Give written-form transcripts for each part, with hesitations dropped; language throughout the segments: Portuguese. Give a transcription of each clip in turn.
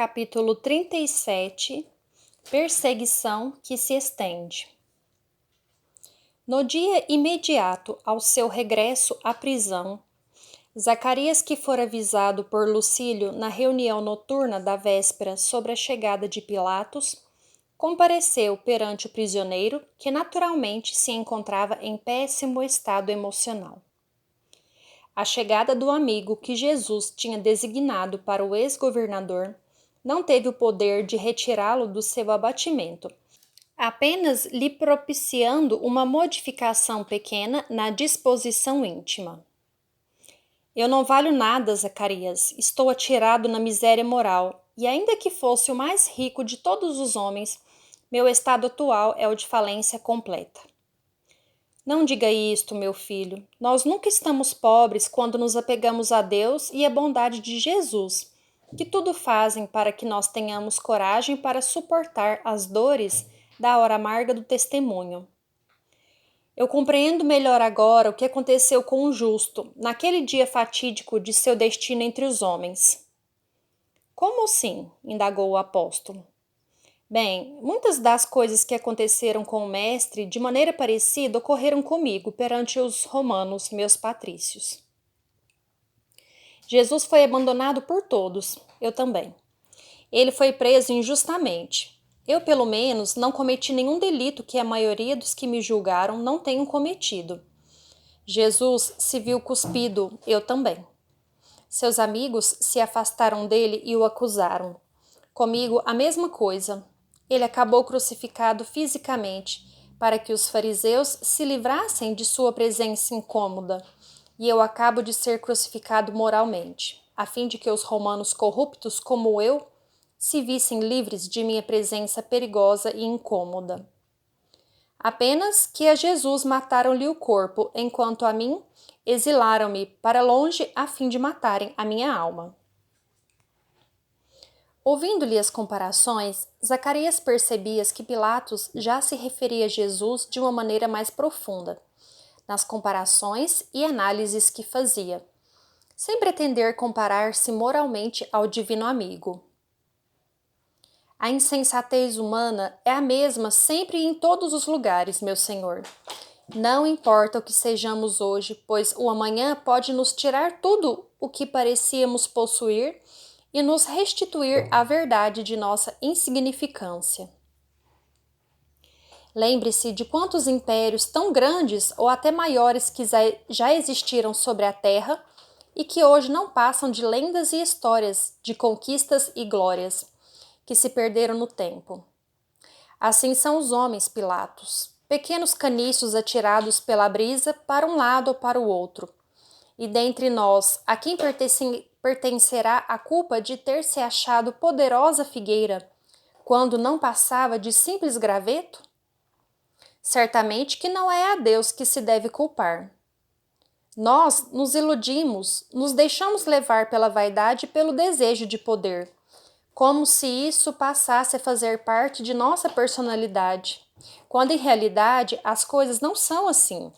capítulo 37, Perseguição que se estende. No dia imediato ao seu regresso à prisão, Zacarias, que fora avisado por Lucílio na reunião noturna da véspera sobre a chegada de Pilatos, compareceu perante o prisioneiro, que naturalmente se encontrava em péssimo estado emocional. A chegada do amigo que Jesus tinha designado para o ex-governador não teve o poder de retirá-lo do seu abatimento, apenas lhe propiciando uma modificação pequena na disposição íntima. Eu não valho nada, Zacarias, estou atirado na miséria moral, e ainda que fosse o mais rico de todos os homens, meu estado atual é o de falência completa. Não diga isto, meu filho. Nós nunca estamos pobres quando nos apegamos a Deus e à bondade de Jesus, que tudo fazem para que nós tenhamos coragem para suportar as dores da hora amarga do testemunho. Eu compreendo melhor agora o que aconteceu com o justo, naquele dia fatídico de seu destino entre os homens. Como assim? Indagou o apóstolo. Bem, muitas das coisas que aconteceram com o mestre, de maneira parecida, ocorreram comigo perante os romanos, meus patrícios. Jesus foi abandonado por todos, eu também. Ele foi preso injustamente. Eu, pelo menos, não cometi nenhum delito que a maioria dos que me julgaram não tenham cometido. Jesus se viu cuspido, eu também. Seus amigos se afastaram dele e o acusaram. Comigo, a mesma coisa. Ele acabou crucificado fisicamente, para que os fariseus se livrassem de sua presença incômoda, e eu acabo de ser crucificado moralmente, a fim de que os romanos corruptos como eu se vissem livres de minha presença perigosa e incômoda. Apenas que a Jesus mataram-lhe o corpo, enquanto a mim exilaram-me para longe a fim de matarem a minha alma. Ouvindo-lhe as comparações, Zacarias percebia que Pilatos já se referia a Jesus de uma maneira mais profunda, nas comparações e análises que fazia, sem pretender comparar-se moralmente ao divino amigo. A insensatez humana é a mesma sempre e em todos os lugares, meu senhor. Não importa o que sejamos hoje, pois o amanhã pode nos tirar tudo o que parecíamos possuir e nos restituir a verdade de nossa insignificância. Lembre-se de quantos impérios tão grandes ou até maiores que já existiram sobre a terra e que hoje não passam de lendas e histórias de conquistas e glórias que se perderam no tempo. Assim são os homens, Pilatos, pequenos caniços atirados pela brisa para um lado ou para o outro. E dentre nós, a quem pertencerá a culpa de ter se achado poderosa figueira, quando não passava de simples graveto? Certamente que não é a Deus que se deve culpar. Nós nos iludimos, nos deixamos levar pela vaidade e pelo desejo de poder, como se isso passasse a fazer parte de nossa personalidade, quando em realidade as coisas não são assim.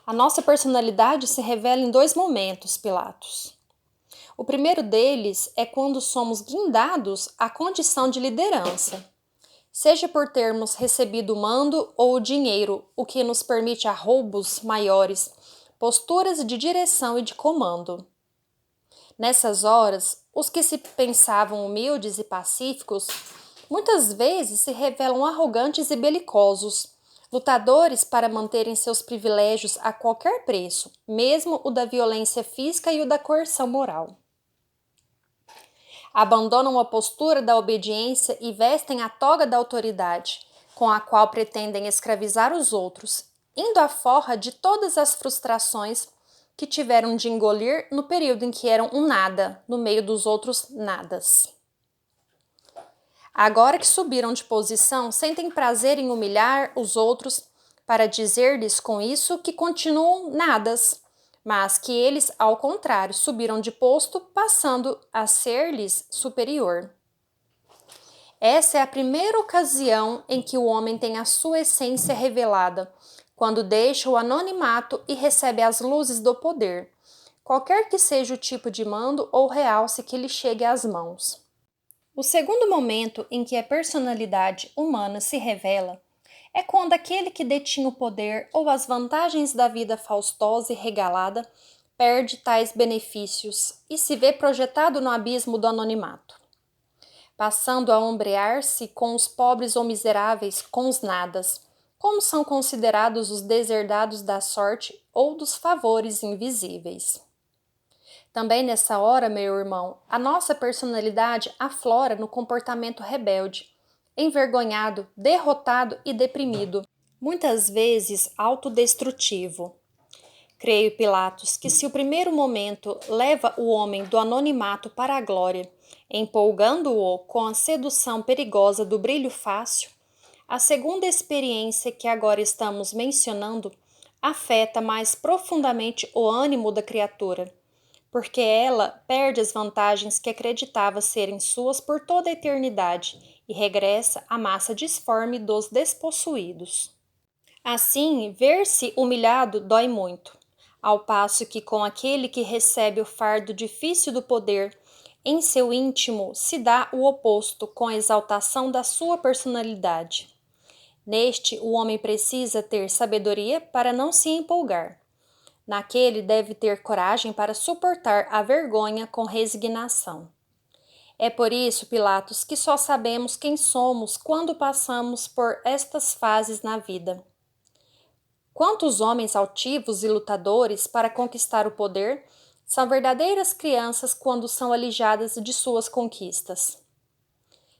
A nossa personalidade se revela em dois momentos, Pilatos. O primeiro deles é quando somos guindados à condição de liderança, seja por termos recebido o mando ou o dinheiro, o que nos permite arroubos maiores, posturas de direção e de comando. Nessas horas, os que se pensavam humildes e pacíficos, muitas vezes se revelam arrogantes e belicosos, lutadores para manterem seus privilégios a qualquer preço, mesmo o da violência física e o da coerção moral. Abandonam a postura da obediência e vestem a toga da autoridade, com a qual pretendem escravizar os outros, indo à forra de todas as frustrações que tiveram de engolir no período em que eram um nada, no meio dos outros nadas. Agora que subiram de posição, sentem prazer em humilhar os outros para dizer-lhes com isso que continuam nadas, mas que eles, ao contrário, subiram de posto, passando a ser-lhes superior. Essa é a primeira ocasião em que o homem tem a sua essência revelada, quando deixa o anonimato e recebe as luzes do poder, qualquer que seja o tipo de mando ou realce que lhe chegue às mãos. O segundo momento em que a personalidade humana se revela é quando aquele que detinha o poder ou as vantagens da vida faustosa e regalada perde tais benefícios e se vê projetado no abismo do anonimato, passando a ombrear-se com os pobres ou miseráveis, com os nadas, como são considerados os deserdados da sorte ou dos favores invisíveis. Também nessa hora, meu irmão, a nossa personalidade aflora no comportamento rebelde, envergonhado, derrotado e deprimido, muitas vezes autodestrutivo. Creio, Pilatos, que se o primeiro momento leva o homem do anonimato para a glória, empolgando-o com a sedução perigosa do brilho fácil, a segunda experiência que agora estamos mencionando afeta mais profundamente o ânimo da criatura, porque ela perde as vantagens que acreditava serem suas por toda a eternidade e regressa à massa disforme dos despossuídos. Assim, ver-se humilhado dói muito, ao passo que com aquele que recebe o fardo difícil do poder, em seu íntimo se dá o oposto com a exaltação da sua personalidade. Neste, o homem precisa ter sabedoria para não se empolgar. Naquele deve ter coragem para suportar a vergonha com resignação. É por isso, Pilatos, que só sabemos quem somos quando passamos por estas fases na vida. Quantos homens altivos e lutadores para conquistar o poder são verdadeiras crianças quando são alijadas de suas conquistas?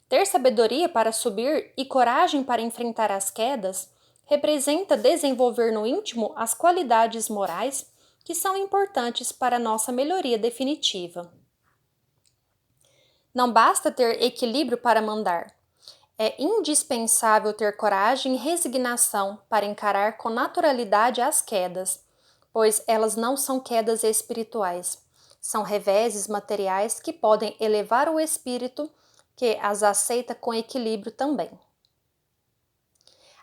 Ter sabedoria para subir e coragem para enfrentar as quedas representa desenvolver no íntimo as qualidades morais que são importantes para a nossa melhoria definitiva. Não basta ter equilíbrio para mandar. É indispensável ter coragem e resignação para encarar com naturalidade as quedas, pois elas não são quedas espirituais, são reveses materiais que podem elevar o espírito, que as aceita com equilíbrio também.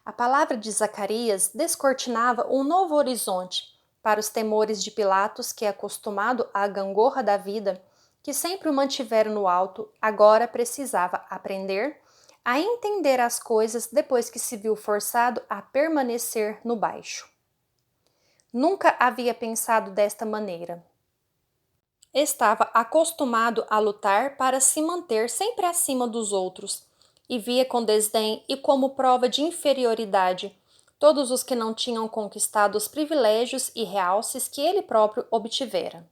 A palavra de Zacarias descortinava um novo horizonte para os temores de Pilatos, que, acostumado à gangorra da vida, que sempre o mantiveram no alto, agora precisava aprender a entender as coisas depois que se viu forçado a permanecer no baixo. Nunca havia pensado desta maneira. Estava acostumado a lutar para se manter sempre acima dos outros e via com desdém e como prova de inferioridade todos os que não tinham conquistado os privilégios e realces que ele próprio obtivera.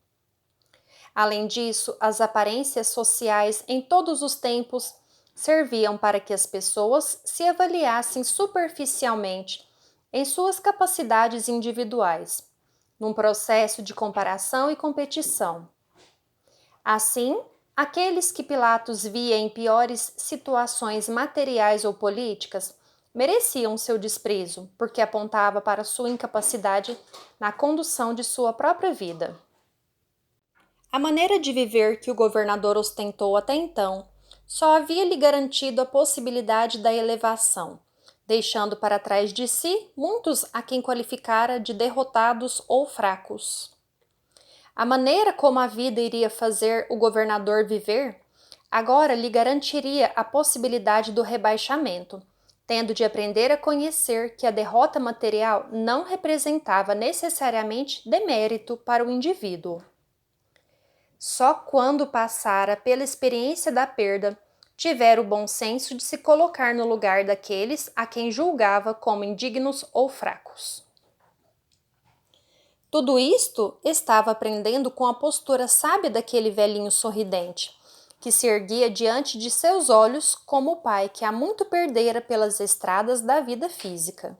Além disso, as aparências sociais em todos os tempos serviam para que as pessoas se avaliassem superficialmente em suas capacidades individuais, num processo de comparação e competição. Assim, aqueles que Pilatos via em piores situações materiais ou políticas mereciam seu desprezo, porque apontava para sua incapacidade na condução de sua própria vida. A maneira de viver que o governador ostentou até então só havia lhe garantido a possibilidade da elevação, deixando para trás de si muitos a quem qualificara de derrotados ou fracos. A maneira como a vida iria fazer o governador viver agora lhe garantiria a possibilidade do rebaixamento, tendo de aprender a conhecer que a derrota material não representava necessariamente demérito para o indivíduo. Só quando passara pela experiência da perda, tivera o bom senso de se colocar no lugar daqueles a quem julgava como indignos ou fracos. Tudo isto estava aprendendo com a postura sábia daquele velhinho sorridente, que se erguia diante de seus olhos como o pai que há muito perdera pelas estradas da vida física.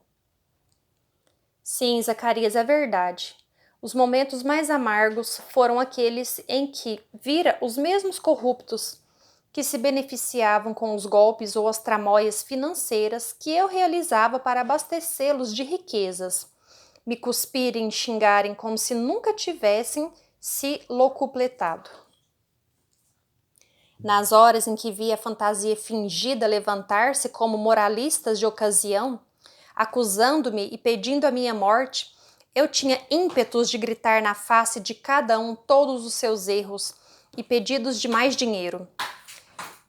Sim, Zacarias, é verdade. Os momentos mais amargos foram aqueles em que vira os mesmos corruptos que se beneficiavam com os golpes ou as tramóias financeiras que eu realizava para abastecê-los de riquezas, me cuspirem e xingarem como se nunca tivessem se locupletado. Nas horas em que via a fantasia fingida levantar-se como moralistas de ocasião, acusando-me e pedindo a minha morte, eu tinha ímpetos de gritar na face de cada um todos os seus erros e pedidos de mais dinheiro.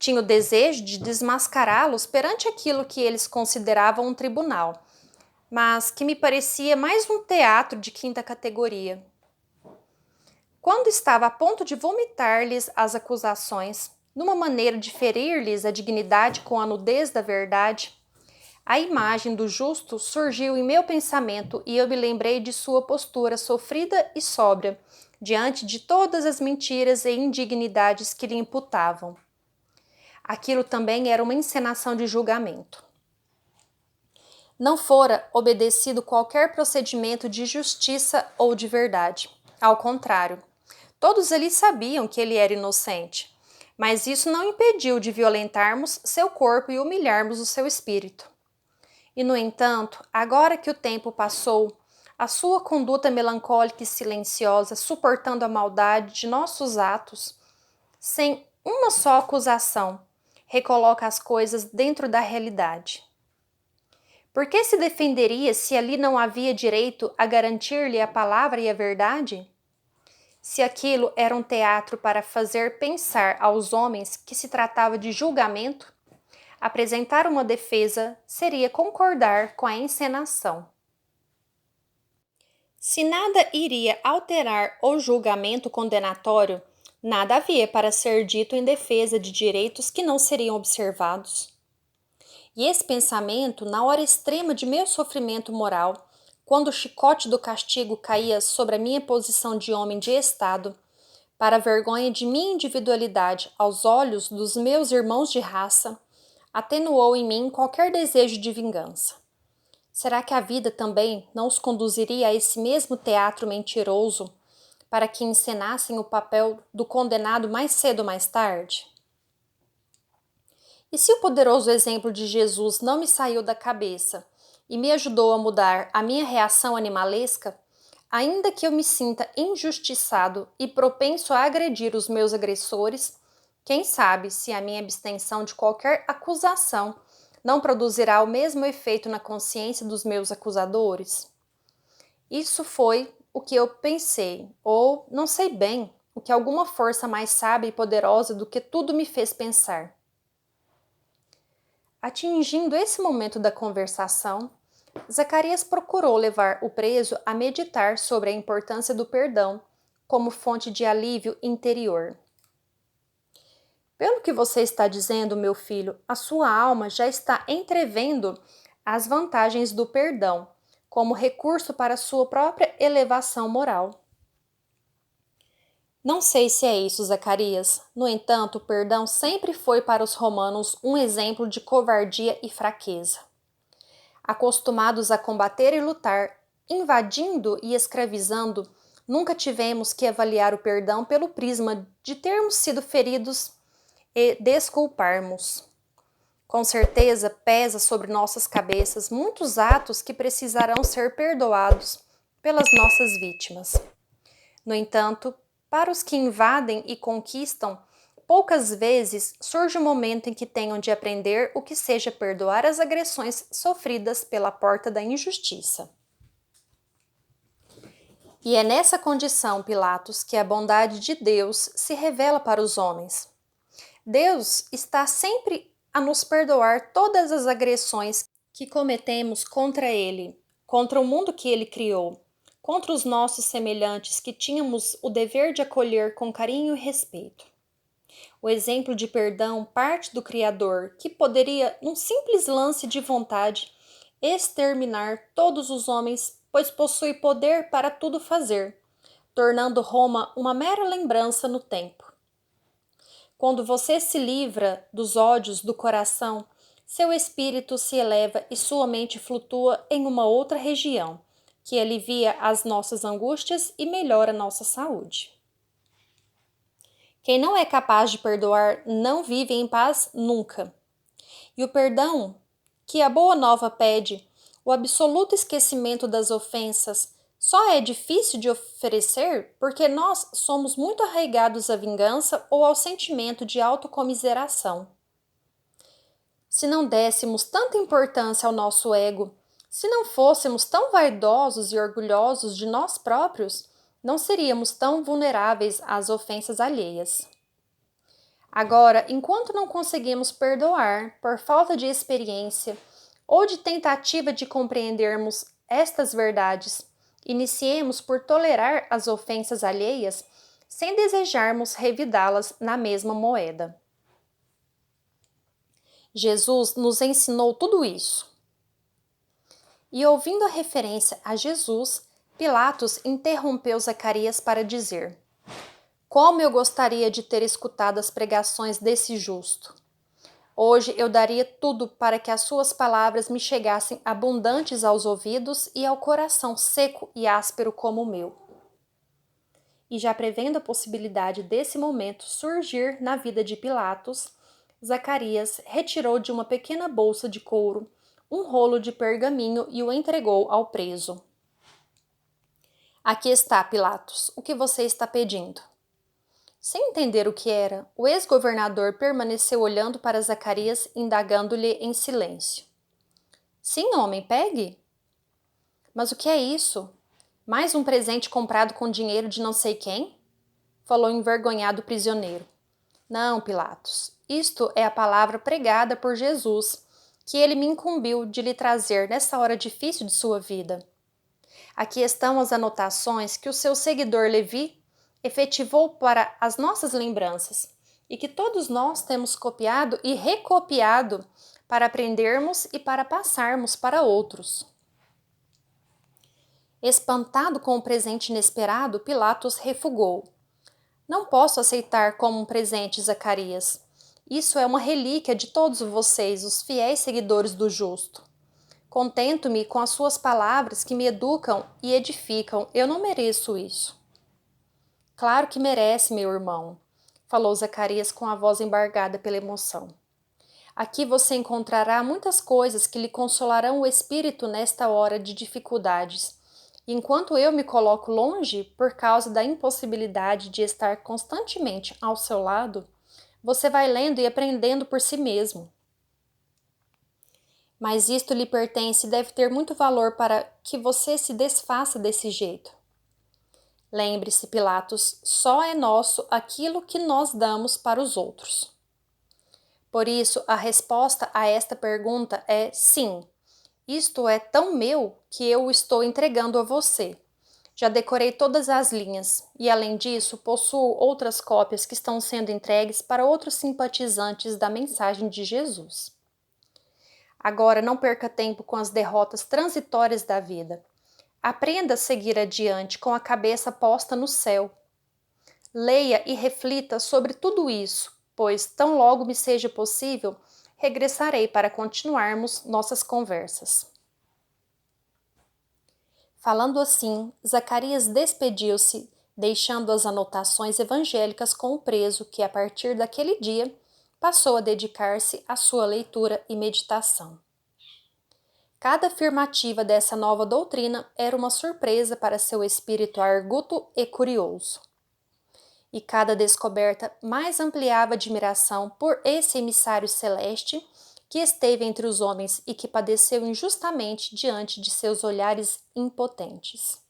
Tinha o desejo de desmascará-los perante aquilo que eles consideravam um tribunal, mas que me parecia mais um teatro de quinta categoria. Quando estava a ponto de vomitar-lhes as acusações, numa maneira de ferir-lhes a dignidade com a nudez da verdade, a imagem do justo surgiu em meu pensamento e eu me lembrei de sua postura sofrida e sóbria, diante de todas as mentiras e indignidades que lhe imputavam. Aquilo também era uma encenação de julgamento. Não fora obedecido qualquer procedimento de justiça ou de verdade. Ao contrário, todos ali sabiam que ele era inocente, mas isso não impediu de violentarmos seu corpo e humilharmos o seu espírito. E, no entanto, agora que o tempo passou, a sua conduta melancólica e silenciosa, suportando a maldade de nossos atos, sem uma só acusação, recoloca as coisas dentro da realidade. Por que se defenderia se ali não havia direito a garantir-lhe a palavra e a verdade? Se aquilo era um teatro para fazer pensar aos homens que se tratava de julgamento, apresentar uma defesa seria concordar com a encenação. Se nada iria alterar o julgamento condenatório, nada havia para ser dito em defesa de direitos que não seriam observados. E esse pensamento, na hora extrema de meu sofrimento moral, quando o chicote do castigo caía sobre a minha posição de homem de Estado, para a vergonha de minha individualidade aos olhos dos meus irmãos de raça, atenuou em mim qualquer desejo de vingança. Será que a vida também não os conduziria a esse mesmo teatro mentiroso para que encenassem o papel do condenado mais cedo ou mais tarde? E se o poderoso exemplo de Jesus não me saiu da cabeça e me ajudou a mudar a minha reação animalesca, ainda que eu me sinta injustiçado e propenso a agredir os meus agressores, quem sabe se a minha abstenção de qualquer acusação não produzirá o mesmo efeito na consciência dos meus acusadores? Isso foi o que eu pensei, ou não sei bem, o que alguma força mais sábia e poderosa do que tudo me fez pensar. Atingindo esse momento da conversação, Zacarias procurou levar o preso a meditar sobre a importância do perdão como fonte de alívio interior. Pelo que você está dizendo, meu filho, a sua alma já está entrevendo as vantagens do perdão como recurso para a sua própria elevação moral. Não sei se é isso, Zacarias. No entanto, o perdão sempre foi para os romanos um exemplo de covardia e fraqueza. Acostumados a combater e lutar, invadindo e escravizando, nunca tivemos que avaliar o perdão pelo prisma de termos sido feridos e desculparmos. Com certeza pesa sobre nossas cabeças muitos atos que precisarão ser perdoados pelas nossas vítimas. No entanto, para os que invadem e conquistam, poucas vezes surge o momento em que tenham de aprender o que seja perdoar as agressões sofridas pela porta da injustiça. E é nessa condição, Pilatos, que a bondade de Deus se revela para os homens. Deus está sempre a nos perdoar todas as agressões que cometemos contra Ele, contra o mundo que Ele criou, contra os nossos semelhantes que tínhamos o dever de acolher com carinho e respeito. O exemplo de perdão parte do Criador, que poderia, num simples lance de vontade, exterminar todos os homens, pois possui poder para tudo fazer, tornando Roma uma mera lembrança no tempo. Quando você se livra dos ódios do coração, seu espírito se eleva e sua mente flutua em uma outra região, que alivia as nossas angústias e melhora nossa saúde. Quem não é capaz de perdoar não vive em paz nunca. E o perdão que a Boa Nova pede, o absoluto esquecimento das ofensas, só é difícil de oferecer porque nós somos muito arraigados à vingança ou ao sentimento de autocomiseração. Se não dessemos tanta importância ao nosso ego, se não fôssemos tão vaidosos e orgulhosos de nós próprios, não seríamos tão vulneráveis às ofensas alheias. Agora, enquanto não conseguimos perdoar por falta de experiência ou de tentativa de compreendermos estas verdades, iniciemos por tolerar as ofensas alheias sem desejarmos revidá-las na mesma moeda. Jesus nos ensinou tudo isso. E ouvindo a referência a Jesus, Pilatos interrompeu Zacarias para dizer: Como eu gostaria de ter escutado as pregações desse justo! Hoje eu daria tudo para que as suas palavras me chegassem abundantes aos ouvidos e ao coração seco e áspero como o meu. E já prevendo a possibilidade desse momento surgir na vida de Pilatos, Zacarias retirou de uma pequena bolsa de couro um rolo de pergaminho e o entregou ao preso. Aqui está, Pilatos, o que você está pedindo. Sem entender o que era, o ex-governador permaneceu olhando para Zacarias, indagando-lhe em silêncio. Sim, homem, pegue. Mas o que é isso? Mais um presente comprado com dinheiro de não sei quem? Falou envergonhado o prisioneiro. Não, Pilatos, isto é a palavra pregada por Jesus, que ele me incumbiu de lhe trazer nessa hora difícil de sua vida. Aqui estão as anotações que o seu seguidor Levi efetivou para as nossas lembranças e que todos nós temos copiado e recopiado para aprendermos e para passarmos para outros. Espantado com o presente inesperado, Pilatos refugou. Não posso aceitar como um presente, Zacarias. Isso é uma relíquia de todos vocês, os fiéis seguidores do justo. Contento-me com as suas palavras que me educam e edificam. Eu não mereço isso. Claro que merece, meu irmão, falou Zacarias com a voz embargada pela emoção. Aqui você encontrará muitas coisas que lhe consolarão o espírito nesta hora de dificuldades. E enquanto eu me coloco longe por causa da impossibilidade de estar constantemente ao seu lado, você vai lendo e aprendendo por si mesmo. Mas isto lhe pertence e deve ter muito valor para que você se desfaça desse jeito. Lembre-se, Pilatos, só é nosso aquilo que nós damos para os outros. Por isso, a resposta a esta pergunta é sim. Isto é tão meu que eu o estou entregando a você. Já decorei todas as linhas e, além disso, possuo outras cópias que estão sendo entregues para outros simpatizantes da mensagem de Jesus. Agora não perca tempo com as derrotas transitórias da vida. Aprenda a seguir adiante com a cabeça posta no céu. Leia e reflita sobre tudo isso, pois, tão logo me seja possível, regressarei para continuarmos nossas conversas. Falando assim, Zacarias despediu-se, deixando as anotações evangélicas com o preso que, a partir daquele dia, passou a dedicar-se à sua leitura e meditação. Cada afirmativa dessa nova doutrina era uma surpresa para seu espírito arguto e curioso. E cada descoberta mais ampliava a admiração por esse emissário celeste que esteve entre os homens e que padeceu injustamente diante de seus olhares impotentes.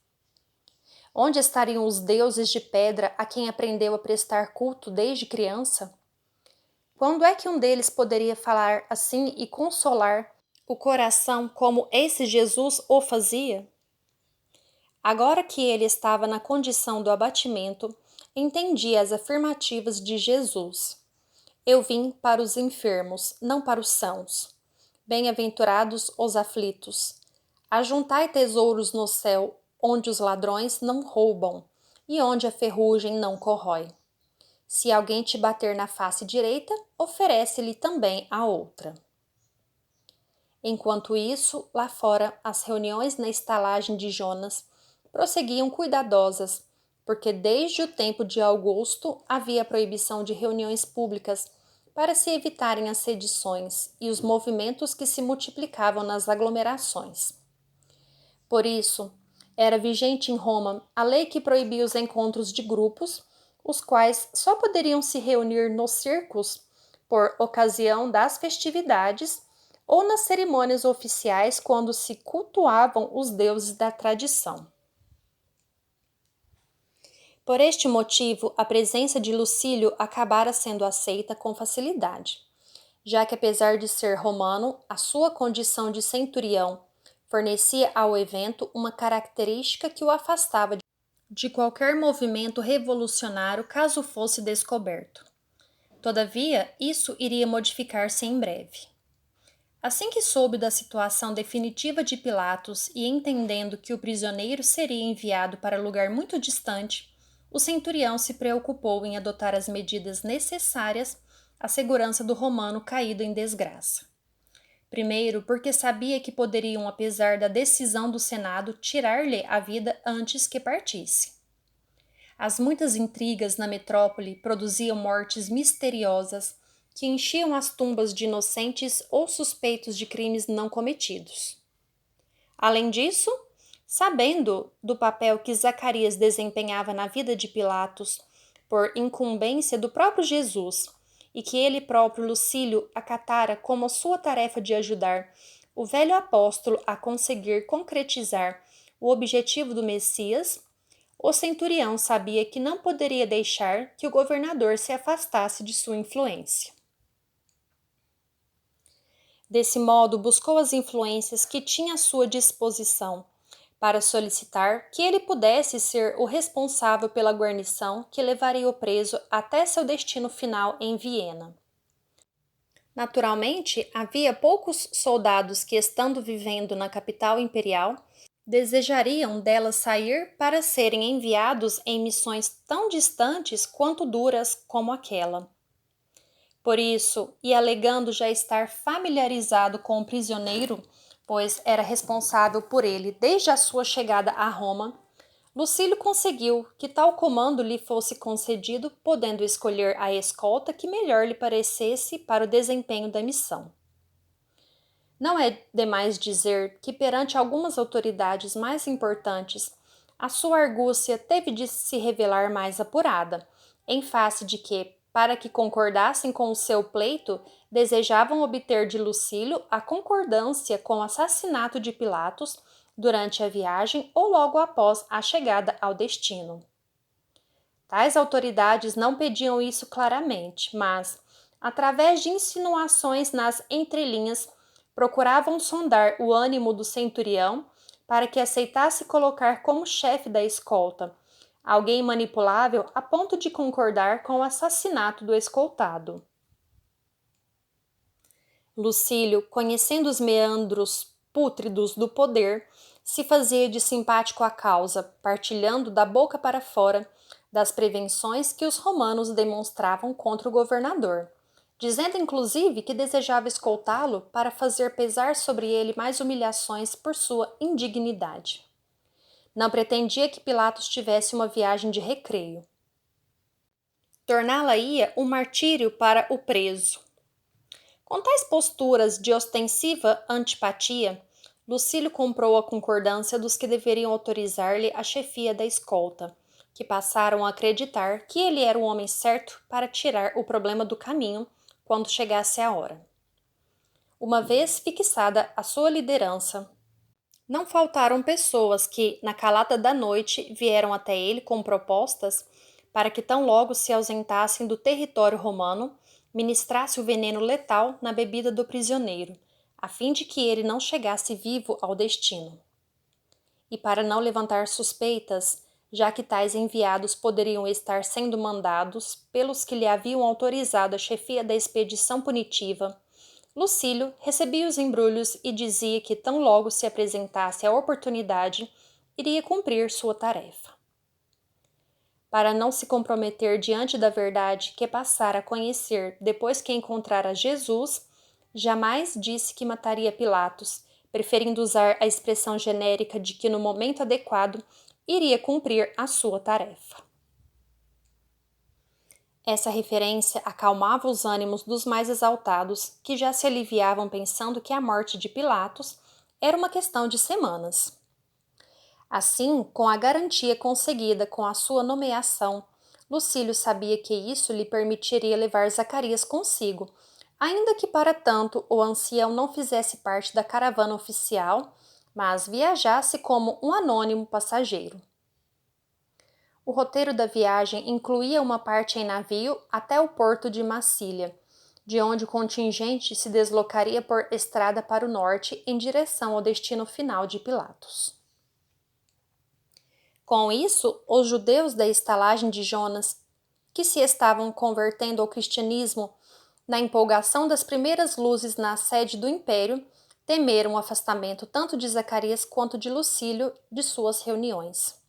Onde estariam os deuses de pedra a quem aprendeu a prestar culto desde criança? Quando é que um deles poderia falar assim e consolar o coração como esse Jesus o fazia? Agora que ele estava na condição do abatimento, entendia as afirmativas de Jesus. Eu vim para os enfermos, não para os sãos. Bem-aventurados os aflitos. Ajuntai tesouros no céu, onde os ladrões não roubam, e onde a ferrugem não corrói. Se alguém te bater na face direita, oferece-lhe também a outra. Enquanto isso, lá fora, as reuniões na estalagem de Jonas prosseguiam cuidadosas, porque desde o tempo de Augusto havia proibição de reuniões públicas para se evitarem as sedições e os movimentos que se multiplicavam nas aglomerações. Por isso, era vigente em Roma a lei que proibia os encontros de grupos, os quais só poderiam se reunir nos círculos por ocasião das festividades ou nas cerimônias oficiais quando se cultuavam os deuses da tradição. Por este motivo, a presença de Lucílio acabara sendo aceita com facilidade, já que apesar de ser romano, a sua condição de centurião fornecia ao evento uma característica que o afastava de qualquer movimento revolucionário caso fosse descoberto. Todavia, isso iria modificar-se em breve. Assim que soube da situação definitiva de Pilatos e entendendo que o prisioneiro seria enviado para lugar muito distante, o centurião se preocupou em adotar as medidas necessárias à segurança do romano caído em desgraça. Primeiro, porque sabia que poderiam, apesar da decisão do Senado, tirar-lhe a vida antes que partisse. As muitas intrigas na metrópole produziam mortes misteriosas que enchiam as tumbas de inocentes ou suspeitos de crimes não cometidos. Além disso, sabendo do papel que Zacarias desempenhava na vida de Pilatos por incumbência do próprio Jesus e que ele próprio, Lucílio, acatara como sua tarefa de ajudar o velho apóstolo a conseguir concretizar o objetivo do Messias, o centurião sabia que não poderia deixar que o governador se afastasse de sua influência. Desse modo, buscou as influências que tinha à sua disposição para solicitar que ele pudesse ser o responsável pela guarnição que levaria o preso até seu destino final em Viena. Naturalmente, havia poucos soldados que, estando vivendo na capital imperial, desejariam dela sair para serem enviados em missões tão distantes quanto duras como aquela. Por isso, e alegando já estar familiarizado com o prisioneiro, pois era responsável por ele desde a sua chegada a Roma, Lucílio conseguiu que tal comando lhe fosse concedido, podendo escolher a escolta que melhor lhe parecesse para o desempenho da missão. Não é demais dizer que, perante algumas autoridades mais importantes, a sua argúcia teve de se revelar mais apurada, em face de que, para que concordassem com o seu pleito, desejavam obter de Lucílio a concordância com o assassinato de Pilatos durante a viagem ou logo após a chegada ao destino. Tais autoridades não pediam isso claramente, mas, através de insinuações nas entrelinhas, procuravam sondar o ânimo do centurião para que aceitasse colocar como chefe da escolta alguém manipulável a ponto de concordar com o assassinato do escoltado. Lucílio, conhecendo os meandros pútridos do poder, se fazia de simpático à causa, partilhando da boca para fora das prevenções que os romanos demonstravam contra o governador, dizendo inclusive que desejava escoltá-lo para fazer pesar sobre ele mais humilhações por sua indignidade. Não pretendia que Pilatos tivesse uma viagem de recreio. Torná-la-ia um martírio para o preso. Com tais posturas de ostensiva antipatia, Lucílio comprou a concordância dos que deveriam autorizar-lhe a chefia da escolta, que passaram a acreditar que ele era o homem certo para tirar o problema do caminho quando chegasse a hora. Uma vez fixada a sua liderança, não faltaram pessoas que, na calada da noite, vieram até ele com propostas para que tão logo se ausentassem do território romano, ministrasse o veneno letal na bebida do prisioneiro, a fim de que ele não chegasse vivo ao destino. E para não levantar suspeitas, já que tais enviados poderiam estar sendo mandados pelos que lhe haviam autorizado a chefia da expedição punitiva, Lucílio recebia os embrulhos e dizia que tão logo se apresentasse a oportunidade, iria cumprir sua tarefa. Para não se comprometer diante da verdade que passara a conhecer depois que encontrara Jesus, jamais disse que mataria Pilatos, preferindo usar a expressão genérica de que no momento adequado iria cumprir a sua tarefa. Essa referência acalmava os ânimos dos mais exaltados, que já se aliviavam pensando que a morte de Pilatos era uma questão de semanas. Assim, com a garantia conseguida com a sua nomeação, Lucílio sabia que isso lhe permitiria levar Zacarias consigo, ainda que para tanto o ancião não fizesse parte da caravana oficial, mas viajasse como um anônimo passageiro. O roteiro da viagem incluía uma parte em navio até o porto de Massília, de onde o contingente se deslocaria por estrada para o norte em direção ao destino final de Pilatos. Com isso, os judeus da estalagem de Jonas, que se estavam convertendo ao cristianismo na empolgação das primeiras luzes na sede do império, temeram o afastamento tanto de Zacarias quanto de Lucílio de suas reuniões.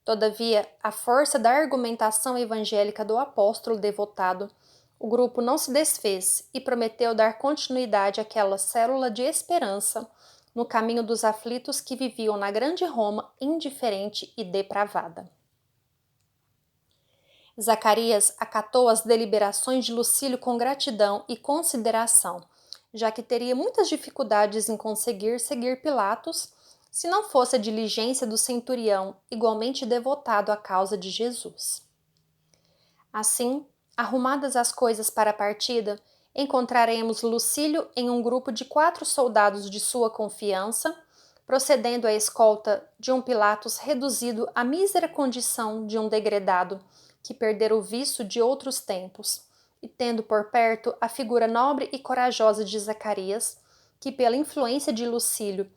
Todavia, à força da argumentação evangélica do apóstolo devotado, o grupo não se desfez e prometeu dar continuidade àquela célula de esperança no caminho dos aflitos que viviam na grande Roma indiferente e depravada. Zacarias acatou as deliberações de Lucílio com gratidão e consideração, já que teria muitas dificuldades em conseguir seguir Pilatos se não fosse a diligência do centurião, igualmente devotado à causa de Jesus. Assim, arrumadas as coisas para a partida, encontraremos Lucílio em um grupo de 4 soldados de sua confiança, procedendo à escolta de um Pilatos reduzido à mísera condição de um degredado que perdera o viço de outros tempos, e tendo por perto a figura nobre e corajosa de Zacarias, que pela influência de Lucílio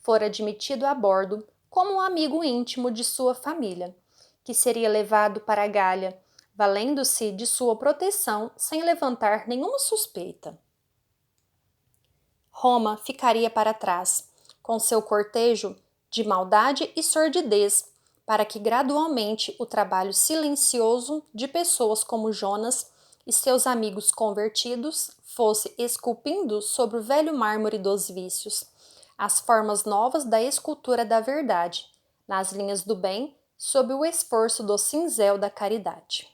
fora admitido a bordo como um amigo íntimo de sua família, que seria levado para a Gália, valendo-se de sua proteção sem levantar nenhuma suspeita. Roma ficaria para trás, com seu cortejo de maldade e sordidez, para que gradualmente o trabalho silencioso de pessoas como Jonas e seus amigos convertidos fosse esculpindo sobre o velho mármore dos vícios as formas novas da escultura da verdade, nas linhas do bem, sob o esforço do cinzel da caridade.